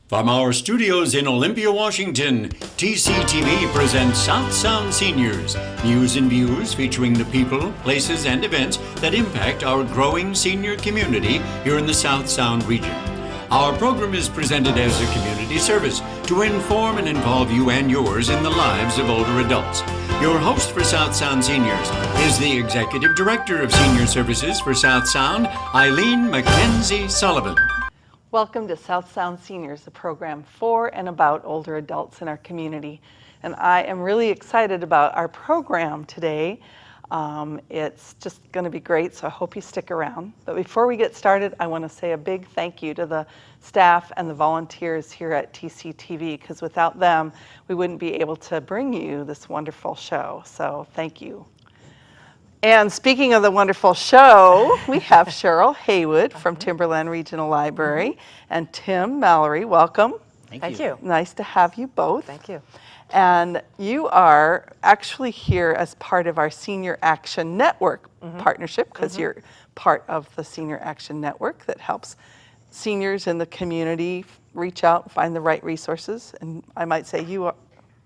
From our studios in Olympia, Washington, TCTV presents South Sound Seniors, news and views featuring the people, places, and events that impact our growing senior community here in the South Sound region. Our program is presented as a community service to inform and involve you and yours in the lives of older adults. Your host for South Sound Seniors is the Executive Director of Senior Services for South Sound, Eileen Mackenzie Sullivan. Welcome to South Sound Seniors, a program for and about older adults in our community. And I am really excited about our program today. It's just going to be great, so I hope you stick around. But before we get started, I want to say a big thank you to the staff and the volunteers here at TCTV, because without them, we wouldn't be able to bring you this wonderful show. So thank you. And speaking of the wonderful show, we have Cheryl Haywood from Timberland Regional Library and Tim Mallory. Welcome. Thank you. Nice to have you both. Thank you. And you are actually here as part of our Senior Action Network partnership, because you're part of the Senior Action Network that helps seniors in the community reach out and find the right resources. And I might say you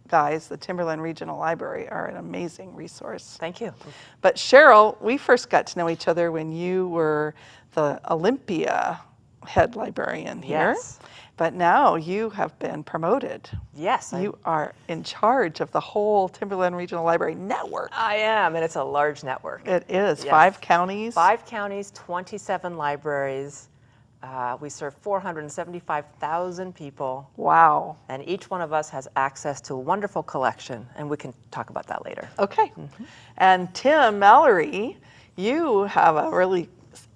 guys, the Timberland Regional Library, are an amazing resource. Thank you. But Cheryl, we first got to know each other when you were the Olympia head librarian here. Yes. But now you have been promoted. Yes. You are in charge of the whole Timberland Regional Library network. I am, and it's a large network. It is. Yes. 5 counties. 5 counties, 27 libraries. We serve 475,000 people. Wow. And each one of us has access to a wonderful collection, and we can talk about that later. Okay. And Tim Mallory, you have a really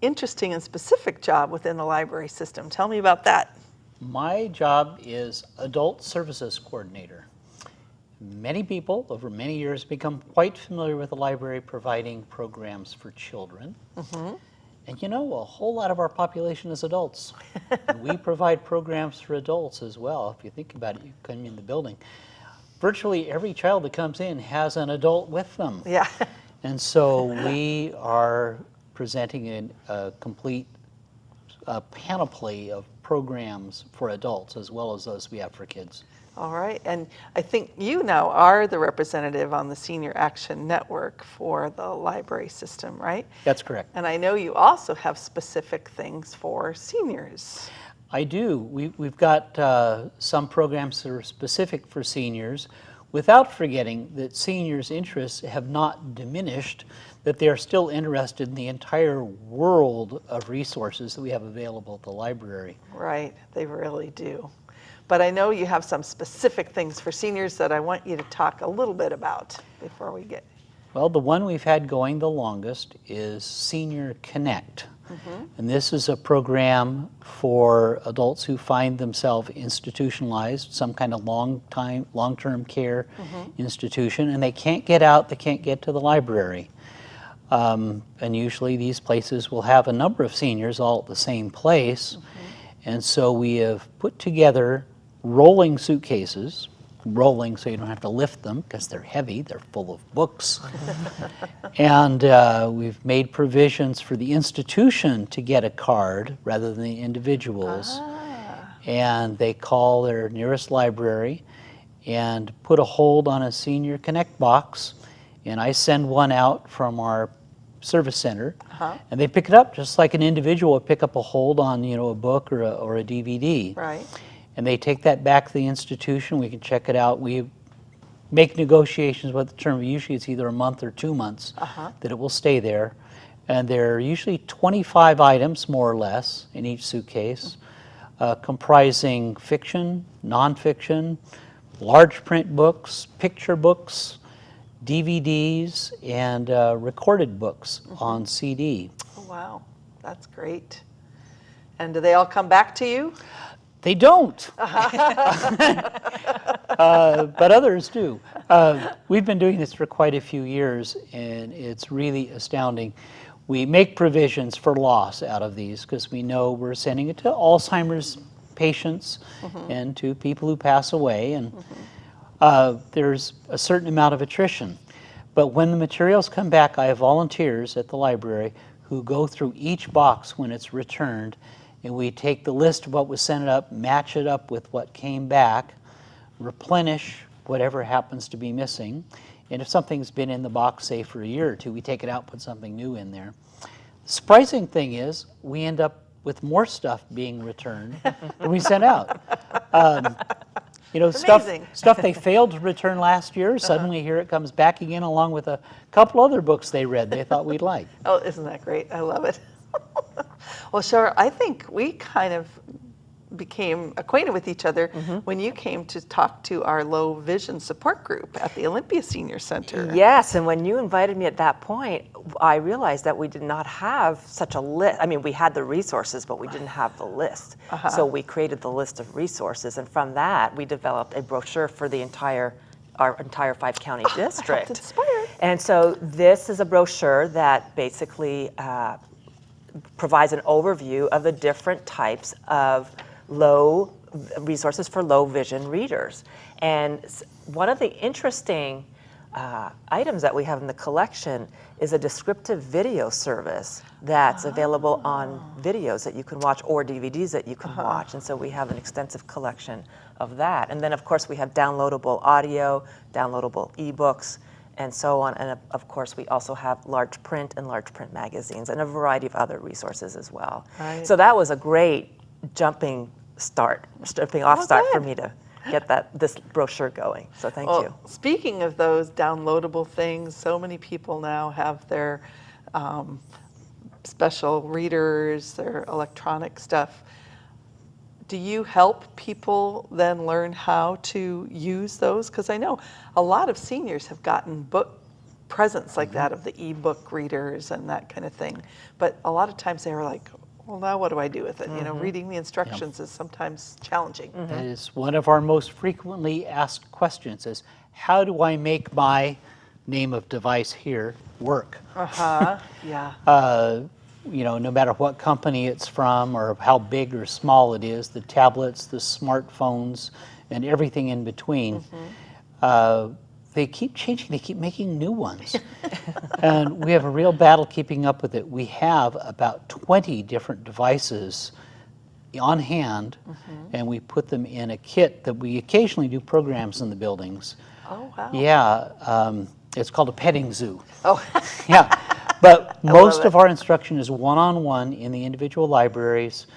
interesting and specific job within the library system. Tell me about that. My job is Adult Services Coordinator. Many people over many years become quite familiar with the library providing programs for children. And you know, a whole lot of our population is adults. We provide programs for adults as well. If you think about it, you come in the building. Virtually every child that comes in has an adult with them. Yeah. And so we are presenting a complete panoply of programs for adults as well as those we have for kids. All right. And I think you now are the representative on the Senior Action Network for the library system, right? That's correct. And I know you also have specific things for seniors. I do. We've got some programs that are specific for seniors, without forgetting that seniors' interests have not diminished, that they are still interested in the entire world of resources that we have available at the library. Right. They really do. But I know you have some specific things for seniors that I want you to talk a little bit about before we get. Well, the one we've had going the longest is Senior Connect. And this is a program for adults who find themselves institutionalized, some kind of long-term care institution, and they can't get out, they can't get to the library. And usually these places will have a number of seniors all at the same place. And so we have put together rolling suitcases, rolling so you don't have to lift them because they're heavy, they're full of books. And we've made provisions for the institution to get a card rather than the individuals. And they call their nearest library and put a hold on a Senior Connect box. And I send one out from our service center, and they pick it up just like an individual would pick up a hold on, you know, a book or a DVD. Right. And they take that back to the institution. We can check it out. We make negotiations with the term. Usually it's either a month or 2 months that it will stay there. And there are usually 25 items, more or less, in each suitcase, comprising fiction, nonfiction, large print books, picture books, DVDs, and recorded books on CD. Oh, wow. That's great. And do they all come back to you? They don't, but others do. We've been doing this for quite a few years, and it's really astounding. We make provisions for loss out of these because we know we're sending it to Alzheimer's patients and to people who pass away, and there's a certain amount of attrition. But when the materials come back, I have volunteers at the library who go through each box when it's returned and we take the list of what was sent up, match it up with what came back, replenish whatever happens to be missing, and if something's been in the box, say, for a year or two, we take it out, put something new in there. The surprising thing is we end up with more stuff being returned than we sent out. You know, stuff they failed to return last year, suddenly here it comes back again along with a couple other books they read they thought we'd like. Oh, isn't that great? I love it. Well, sure, I think we kind of became acquainted with each other when you came to talk to our low vision support group at the Olympia Senior Center. Yes, and when you invited me at that point, I realized that we did not have such a list. I mean, we had the resources, but we didn't have the list. So we created the list of resources, and from that, we developed a brochure for the our entire 5-county district. I felt inspired. And so this is a brochure that basically provides an overview of the different types of resources for low vision readers. And one of the interesting items that we have in the collection is a descriptive video service that's available on videos that you can watch or DVDs that you can watch. And so we have an extensive collection of that. And then of course we have downloadable audio, downloadable ebooks, and so on. And of course we also have large print and large print magazines and a variety of other resources as well. Right. So that was a great jumping off start for good. me to get this brochure going. So thank you. Speaking of those downloadable things, so many people now have their special readers, their electronic stuff. Do you help people then learn how to use those? Because I know a lot of seniors have gotten book presents like that of the e-book readers and that kind of thing. But a lot of times they were like, well, now what do I do with it? You know, reading the instructions is sometimes challenging. That is one of our most frequently asked questions is, how do I make my name of device here work? Yeah. You know, no matter what company it's from or how big or small it is, the tablets, the smartphones, and everything in between, they keep changing, they keep making new ones. And we have a real battle keeping up with it. We have about 20 different devices on hand, and we put them in a kit that we occasionally do programs in the buildings. Oh, wow. Yeah, it's called a petting zoo. Oh, Yeah, but most of our instruction is one-on-one in the individual libraries.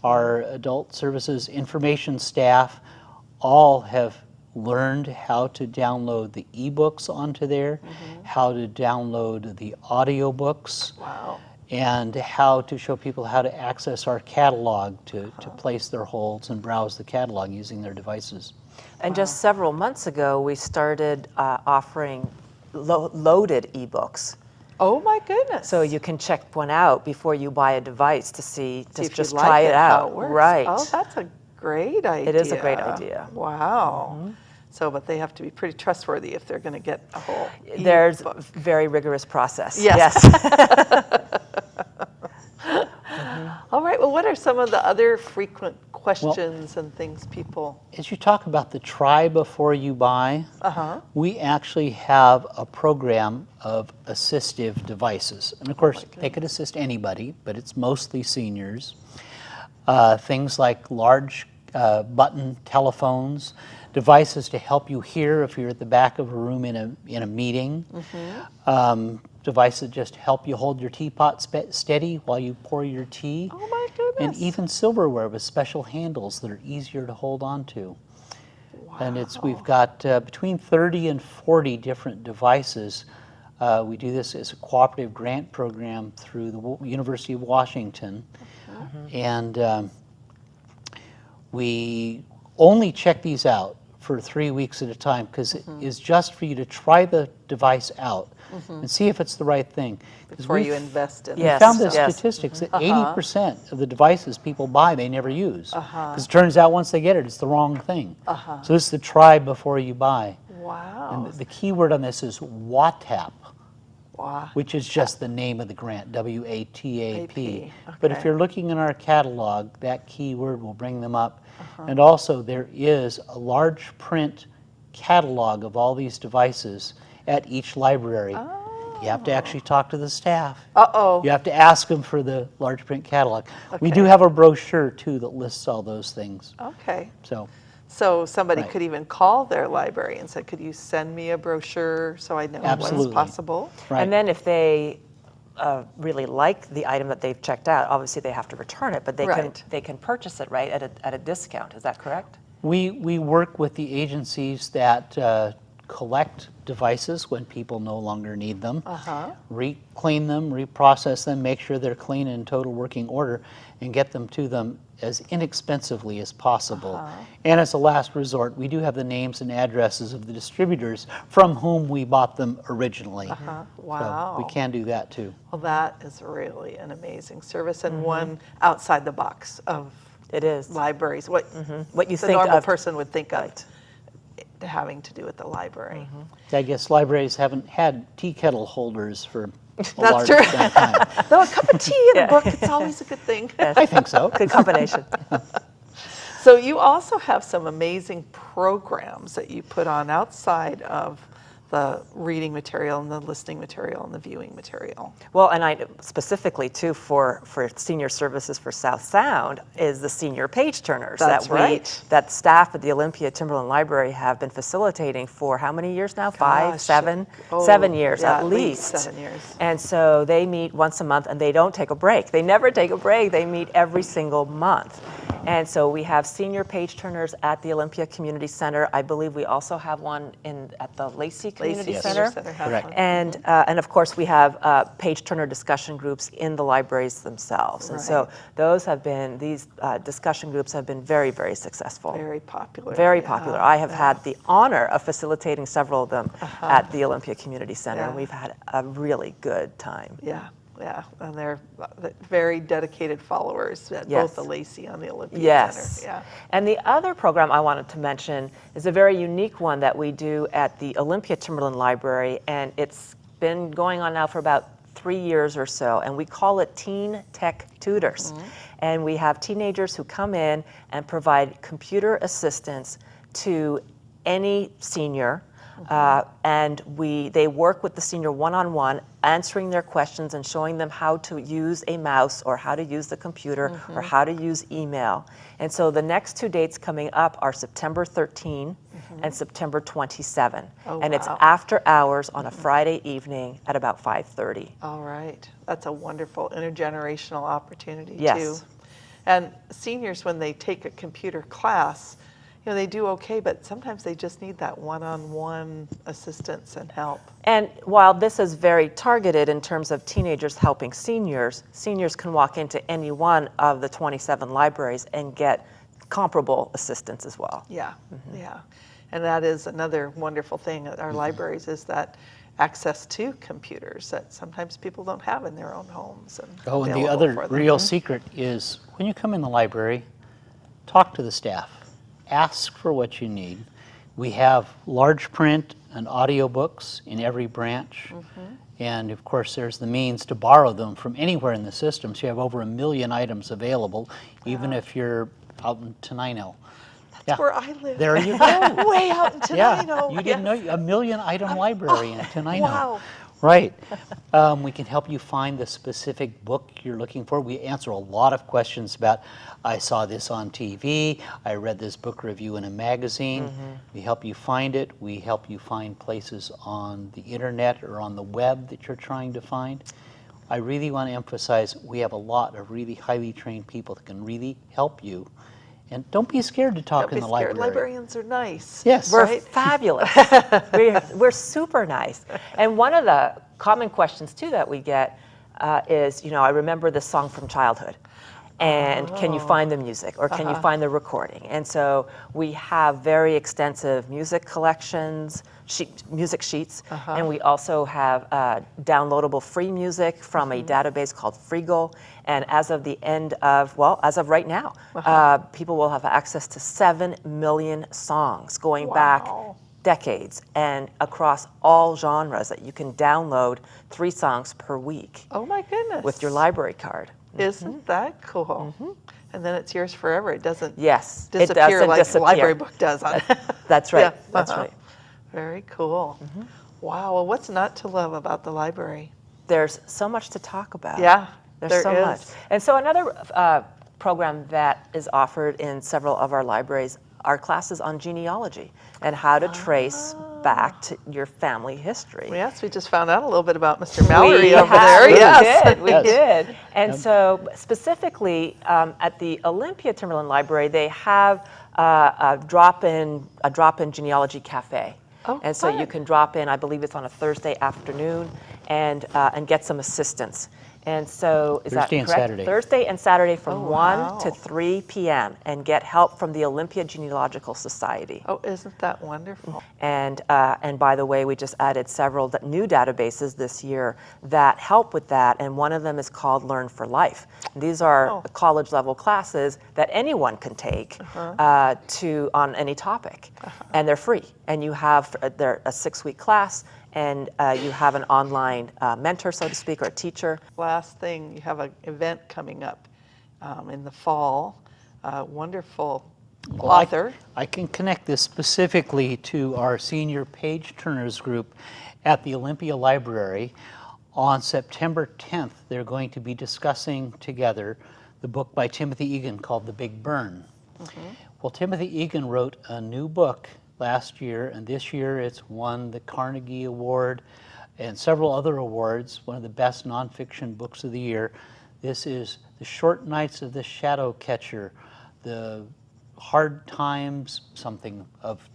Our adult services information staff all have learned how to download the ebooks onto there, how to download the audiobooks, wow. and how to show people how to access our catalog to place their holds and browse the catalog using their devices. And just several months ago, we started offering loaded ebooks. Oh my goodness. So you can check one out before you buy a device to see if just you try like it how out. it works. Right. Oh, that's a great idea. It is a great idea. Wow. So, but they have to be pretty trustworthy if they're going to get a whole There's e-book. a very rigorous process. Yes. All right. Well, what are some of the other frequent questions and things people? As you talk about the try before you buy, we actually have a program of assistive devices. And of course, they could assist anybody, but it's mostly seniors. Things like large button telephones, devices to help you hear if you're at the back of a room in a meeting, devices that just help you hold your teapot steady while you pour your tea. Oh my goodness. And even silverware with special handles that are easier to hold on to. Wow. And we've got between 30 and 40 different devices. We do this as a cooperative grant program through the University of Washington. And we only check these out for 3 weeks at a time because it is just for you to try the device out and see if it's the right thing. Before you invest in it. We found the statistics that 80% of the devices people buy, they never use. Because it turns out once they get it, it's the wrong thing. So this is the try before you buy. Wow. And the key word on this is WATAP, Wow. which is just the name of the grant, W-A-T-A-P. But if Okay. you're looking in our catalog, that key word will bring them up. And also there is a large print catalog of all these devices at each library. You have to actually talk to the staff. Uh-oh. You have to ask them for the large print catalog. We do Okay. have a brochure too that lists all those things. Okay. So So somebody Right. could even call their library and say, could you send me a brochure so I know Absolutely. what's possible? right. And then if they really like the item that they've checked out, obviously they have to return it, but Right. they can purchase it, right, at a discount. Is that correct? We work with the agencies that collect devices when people no longer need them, re-clean them, reprocess them, make sure they're clean and in total working order, and get them to them as inexpensively as possible. And as a last resort, we do have the names and addresses of the distributors from whom we bought them originally. Wow. So we can do that too. Well, that is really an amazing service and one outside the box of It is. libraries. What What you the think normal of. person would think of having to do with the library. I guess libraries haven't had tea kettle holders for a That's large true. extent of time. Though a cup of tea and Yeah. a book, it's always a good thing. I think so. Good combination. So you also have some amazing programs that you put on outside of the reading material and the listening material and the viewing material. Well, and I specifically too for senior services for South Sound is the senior page turners That's right. that staff at the Olympia Timberland Library have been facilitating for how many years now? Five, Gosh. 7, Oh, 7 years yeah, at least. 7 years. And so they meet once a month and they don't take a break. They never take a break. They meet every single month. And so we have senior page turners at the Olympia Community Center. I believe we also have one at the Lacey Community Lacey Center. Center has Correct. one. And of course, we have page turner discussion groups in the libraries themselves. And so Right. these discussion groups have been very, very successful. Very popular. Very yeah, popular. I have had the honor of facilitating several of them Uh-huh. at the Olympia Community Center, and Yeah. we've had a really good time. Yeah, yeah, and they're very dedicated followers at Yes. both the Lacey and the Olympia Yes. Center. Yeah. And the other program I wanted to mention is a very unique one that we do at the Olympia Timberland Library, and it's been going on now for about 3 years or so, and we call it Teen Tech Tutors. And we have teenagers who come in and provide computer assistance to any senior, and they work with the senior one-on-one, answering their questions and showing them how to use a mouse or how to use the computer or how to use email. And so the next 2 dates coming up are September 13 and September 27. Oh, and it's wow. after hours on a Friday evening at about 5:30. All right. That's a wonderful intergenerational opportunity, Yes. too. And seniors, when they take a computer class, you know, they do okay, but sometimes they just need that one-on-one assistance and help. And while this is very targeted in terms of teenagers helping seniors, seniors can walk into any one of the 27 libraries and get comparable assistance as well. Yeah, yeah. And that is another wonderful thing at our libraries is that access to computers that sometimes people don't have in their own homes. And Oh, and the available other for them. real secret is when you come in the library, talk to the staff. Ask for what you need. We have large print and audiobooks in every branch. And of course, there's the means to borrow them from anywhere in the system. So you have over 1 million items available, even if you're out in Tenino. That's where I live. There you go. Way out in Yeah, Tenino. you didn't know 1 million item library in Tenino. Wow. Right. We can help you find the specific book you're looking for. We answer a lot of questions about, I saw this on TV, I read this book review in a magazine. We help you find it. We help you find places on the internet or on the web that you're trying to find. I really want to emphasize we have a lot of really highly trained people that can really help you. And don't be scared to talk Don't be in the scared. library. Librarians are nice. Yes. We're Right? fabulous. we're super nice. And one of the common questions too that we get is, I remember this song from childhood. And can you find the music or can you find the recording? And so we have very extensive music collections, music sheets, and we also have downloadable free music from a database called Freegal. And as of as of right now, people will have access to 7 million songs going back decades and across all genres that you can download 3 songs per week Oh my goodness. with your library card. Isn't that cool? And then it's yours forever. It doesn't Yes, it disappear doesn't like disappear. a library book does. That's right. Yeah, That's right. Very cool. Wow, well, what's not to love about the library? There's so much to talk about. Yeah, There's there so is. much. And so another program that is offered in several of our libraries are classes on genealogy and how to trace back to your family history. Yes, we just found out a little bit about Mr. Mallory We over have- there. we Yes. did, we Yes. did. And so specifically at the Olympia Timberland Library, they have a drop-in genealogy cafe. Oh, and so you fun. can drop in, I believe it's on a Thursday afternoon, and get some assistance. And so, is that Thursday and correct? Saturday. Thursday and Saturday from Oh, 1 wow. to 3 p.m. and get help from the Olympia Genealogical Society. Oh, isn't that wonderful? And by the way, we just added several new databases this year that help with that, and one of them is called Learn for Life. These are college level classes that anyone can take on any topic, and they're free. And you have they're a 6-week class, and you have an online mentor, so to speak, or a teacher. Last thing, you have an event coming up in the fall. Wonderful author. I can connect this specifically to our senior page turners group at the Olympia Library. On September 10th, they're going to be discussing together the book by Timothy Egan called The Big Burn. Well, Timothy Egan wrote a new book last year, and this year it's won the Carnegie Award and several other awards, one of the best nonfiction books of the year. This is The Short Nights of the Shadow Catcher, the hard times,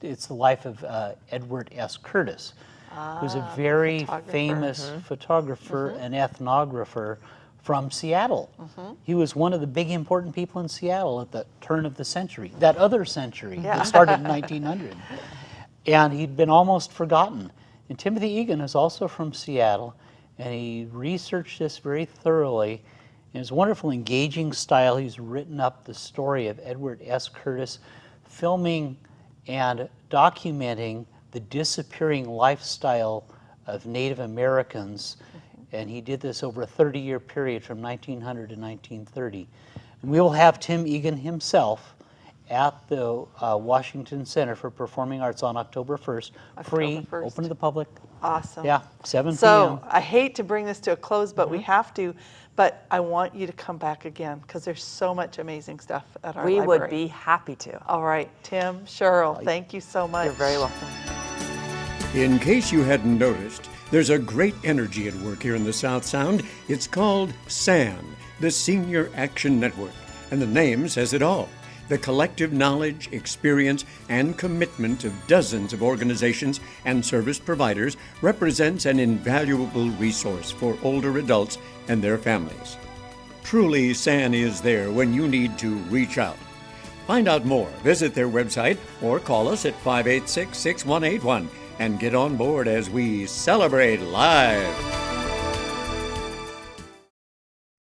it's the life of Edward S. Curtis, who's a very photographer. famous photographer and ethnographer from Seattle. He was one of the big important people in Seattle at the turn of the century, that other century that started in 1900. And he'd been almost forgotten. And Timothy Egan is also from Seattle, and he researched this very thoroughly. In his wonderful, engaging style, he's written up the story of Edward S. Curtis, filming and documenting the disappearing lifestyle of Native Americans. And he did this over a 30-year period from 1900 to 1930. And we will have Tim Egan himself at the Washington Center for Performing Arts on October 1st. Free, October 1st. open to the public. Awesome. Yeah, 7 So p.m. I hate to bring this to a close, but we have to. But I want you to come back again because there's so much amazing stuff at our We library. would be happy to. All right, Tim, Cheryl, thank you so much. You're very welcome. In case you hadn't noticed, there's a great energy at work here in the South Sound. It's called SAN, the Senior Action Network, and the name says it all. The collective knowledge, experience, and commitment of dozens of organizations and service providers represents an invaluable resource for older adults and their families. Truly, SAN is there when you need to reach out. Find out more, visit their website, or call us at 586-6181 and get on board as we celebrate live.